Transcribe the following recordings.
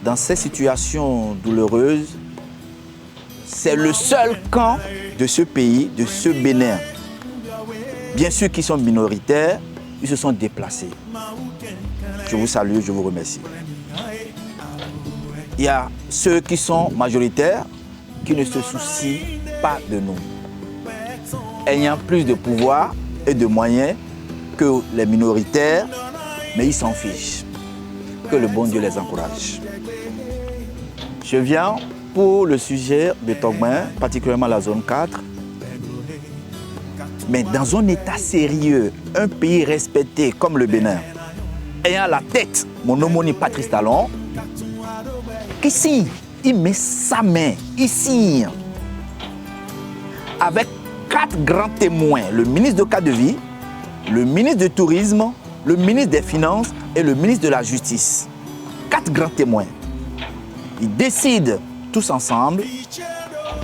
Dans ces situations douloureuses, c'est le seul camp de ce pays, de ce Bénin. Bien sûr qu'ils sont minoritaires, ils se sont déplacés. Je vous salue, je vous remercie. Il y a ceux qui sont majoritaires, qui ne se soucient pas de nous. Ayant plus de pouvoir et de moyens que les minoritaires, mais ils s'en fichent. Que le bon Dieu les encourage. Je viens pour le sujet de Togben, particulièrement la zone 4. Mais dans un état sérieux, un pays respecté comme le Bénin, ayant à la tête mon homonyme Patrice Talon, qui signe, il met sa main, il signe avec 4 grands témoins, le ministre de cadre de vie, le ministre du Tourisme, le ministre des Finances et le ministre de la Justice. 4 grands témoins. Ils décident tous ensemble,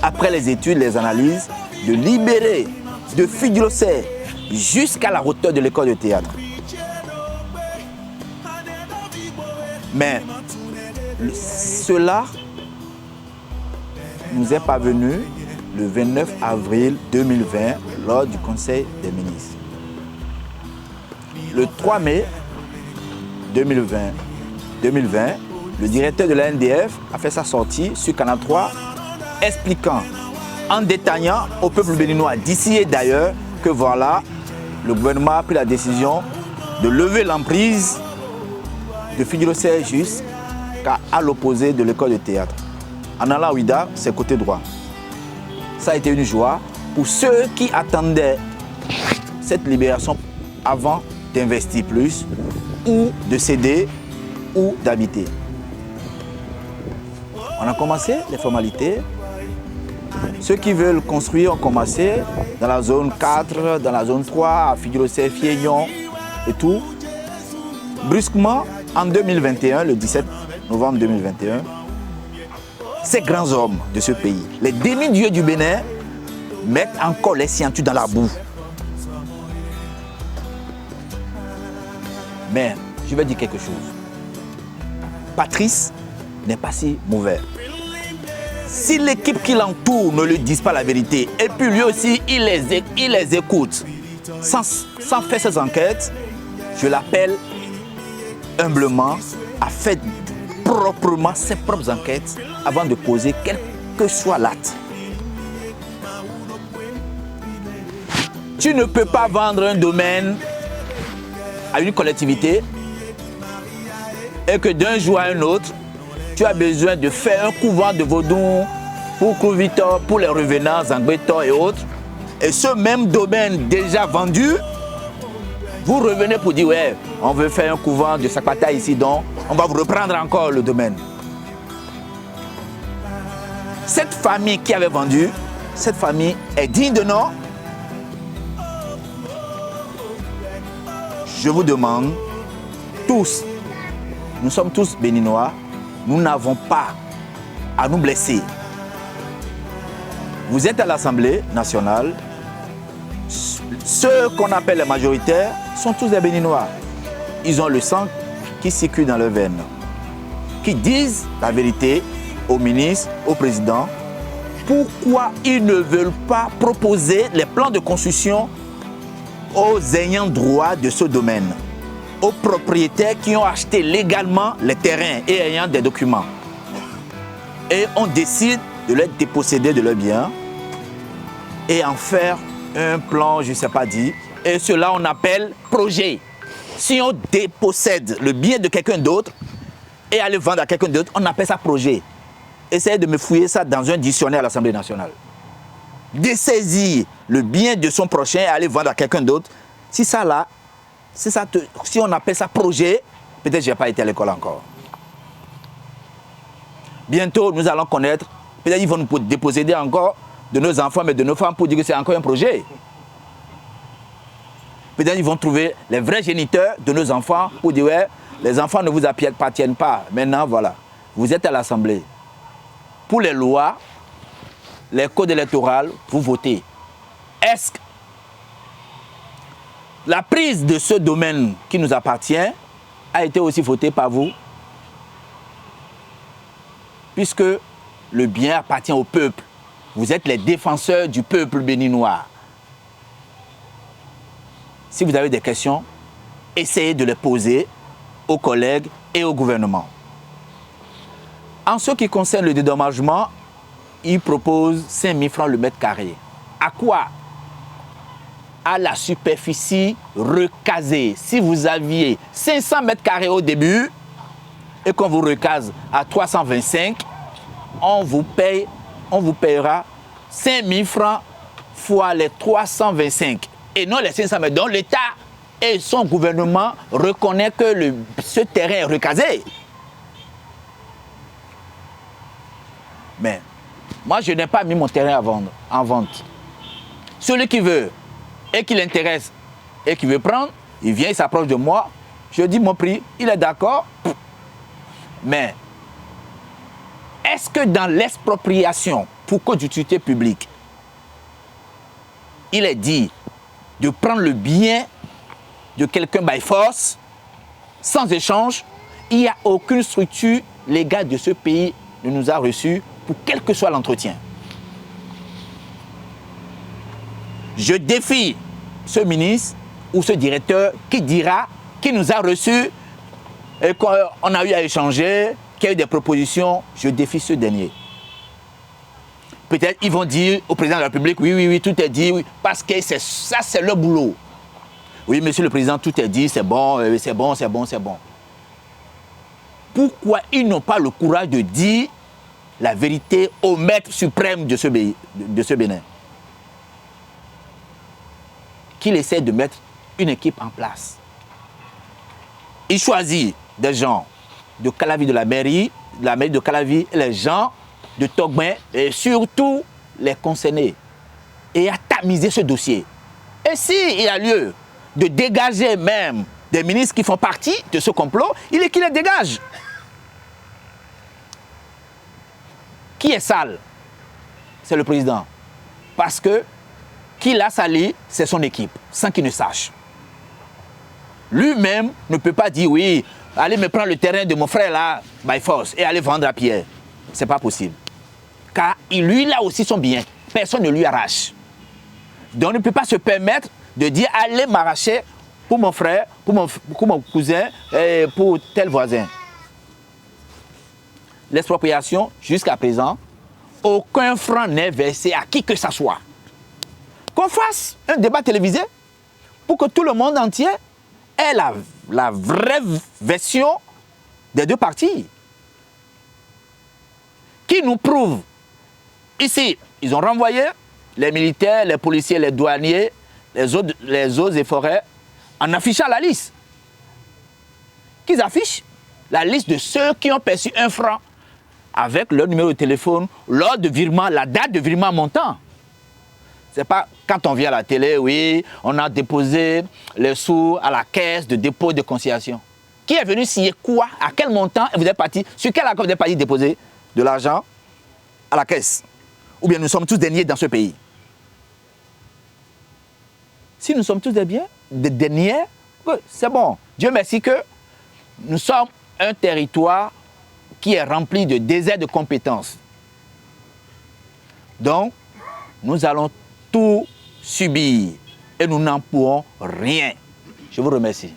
après les études, les analyses, de libérer de Fidjilocé jusqu'à la hauteur de l'école de théâtre. Mais cela nous est parvenu le 29 avril 2020 lors du Conseil des ministres. Le 3 mai 2020, le directeur de la NDF a fait sa sortie sur Canal 3 expliquant, en détaillant au peuple béninois d'ici et d'ailleurs que voilà, le gouvernement a pris la décision de lever l'emprise de Fidjilocé jusqu'à l'opposé de l'école de théâtre. En allant à Ouida, c'est côté droit. Ça a été une joie pour ceux qui attendaient cette libération avant d'investir plus ou de céder ou d'habiter. On a commencé les formalités. Ceux qui veulent construire ont commencé dans la zone 4, dans la zone 3, à Fidjilocé, Fiegnon et tout. Brusquement, en 2021, le 17 novembre 2021, ces grands hommes de ce pays, les demi-dieux du Bénin, mettent encore les scientures dans la boue. Mais je vais dire quelque chose. Patrice n'est pas si mauvais. Si l'équipe qui l'entoure ne lui dit pas la vérité, et puis lui aussi, il les écoute, sans faire ses enquêtes, je l'appelle humblement à faire proprement ses propres enquêtes avant de poser quel que soit l'acte. Tu ne peux pas vendre un domaine à une collectivité et que d'un jour à un autre, tu as besoin de faire un couvent de Vaudou pour Kouvitor, pour les revenants, Zangbetor et autres. Et ce même domaine déjà vendu, vous revenez pour dire, ouais, on veut faire un couvent de Sakpata ici, donc on va vous reprendre encore le domaine. Cette famille qui avait vendu, cette famille est digne de nom. Je vous demande, tous, nous sommes tous béninois, nous n'avons pas à nous blesser. Vous êtes à l'Assemblée nationale, ceux qu'on appelle les majoritaires sont tous des béninois. Ils ont le sang qui circule dans leurs veines, qui disent la vérité au ministre, au président. Pourquoi ils ne veulent pas proposer les plans de construction aux ayants droit de ce domaine, aux propriétaires qui ont acheté légalement les terrains et ayant des documents. Et on décide de les déposséder de leurs biens et en faire un plan, je ne sais pas dire, et cela on appelle projet. Si on dépossède le bien de quelqu'un d'autre et aller vendre à quelqu'un d'autre, on appelle ça projet. Essayez de me fouiller ça dans un dictionnaire à l'Assemblée nationale. Dessaisir le bien de son prochain et aller vendre à quelqu'un d'autre, si ça là, si on appelle ça projet, peut-être que je n'ai pas été à l'école encore. Bientôt, nous allons connaître, peut-être qu'ils vont nous déposséder encore de nos enfants, mais de nos femmes pour dire que c'est encore un projet. Peut-être qu'ils vont trouver les vrais géniteurs de nos enfants pour dire, ouais, les enfants ne vous appartiennent pas. Maintenant, voilà, vous êtes à l'Assemblée. Pour les lois, les codes électoraux, vous votez. Est-ce que La prise de ce domaine qui nous appartient a été aussi votée par vous, puisque le bien appartient au peuple. Vous êtes les défenseurs du peuple béninois. Si vous avez des questions, essayez de les poser aux collègues et au gouvernement. En ce qui concerne le dédommagement, il propose 5 000 francs le mètre carré. À quoi? À la superficie recasée. Si vous aviez 500 mètres carrés au début et qu'on vous recase à 325, on vous payera 5 000 francs fois les 325 et non les 500 mètres. Donc l'État et son gouvernement reconnaissent que ce terrain est recasé. Mais moi, je n'ai pas mis mon terrain en vente. Celui qui veut et qui l'intéresse et qui veut prendre, il vient, il s'approche de moi. Je dis mon prix, il est d'accord. Mais est-ce que dans l'expropriation pour cause d'utilité publique, il est dit de prendre le bien de quelqu'un by force, sans échange? Il n'y a aucune structure légale de ce pays ne nous a reçus pour quel que soit l'entretien. Je défie ce ministre ou ce directeur qui dira qu'il nous a reçus et qu'on a eu à échanger, qu'il y a eu des propositions. Je défie ce dernier. Peut-être ils vont dire au président de la République, oui, tout est dit, oui, parce que ça, c'est leur boulot. Oui, monsieur le président, tout est dit, c'est bon, c'est bon, c'est bon, c'est bon. Pourquoi ils n'ont pas le courage de dire la vérité au maître suprême de ce Bénin? Qu'il essaie de mettre une équipe en place. Il choisit des gens de Calavi, de la mairie de Calavi, les gens de Togben et surtout les concernés, et a tamisé ce dossier. Et s'il y a lieu de dégager même des ministres qui font partie de ce complot, il est qu'il les dégage. Qui est sale? C'est le président. Parce que qui l'a sali, c'est son équipe, sans qu'il ne sache. Lui-même ne peut pas dire, oui, allez me prendre le terrain de mon frère là, by force, et aller vendre à Pierre. C'est pas possible. Car lui, il a aussi son bien. Personne ne lui arrache. Donc, il ne peut pas se permettre de dire, allez m'arracher pour mon frère, pour mon cousin, et pour tel voisin. L'expropriation, jusqu'à présent, aucun franc n'est versé à qui que ce soit. Qu'on fasse un débat télévisé pour que tout le monde entier ait la vraie version des deux parties. Qui nous prouve, ici, ils ont renvoyé les militaires, les policiers, les douaniers, les eaux et forêts, en affichant la liste. Qu'ils affichent la liste de ceux qui ont perçu 1 franc avec leur numéro de téléphone, l'ordre de virement, la date de virement montant. C'est pas quand on vient à la télé, oui, on a déposé les sous à la caisse de dépôt de conciliation. Qui est venu signer quoi? À quel montant vous êtes parti? Sur quel accord vous êtes parti déposer de l'argent à la caisse? Ou bien nous sommes tous des niais dans ce pays? Si nous sommes tous des niais, c'est bon. Dieu merci que nous sommes un territoire qui est rempli de déserts de compétences. Donc, nous allons tout subir et nous n'en pourrons rien. Je vous remercie.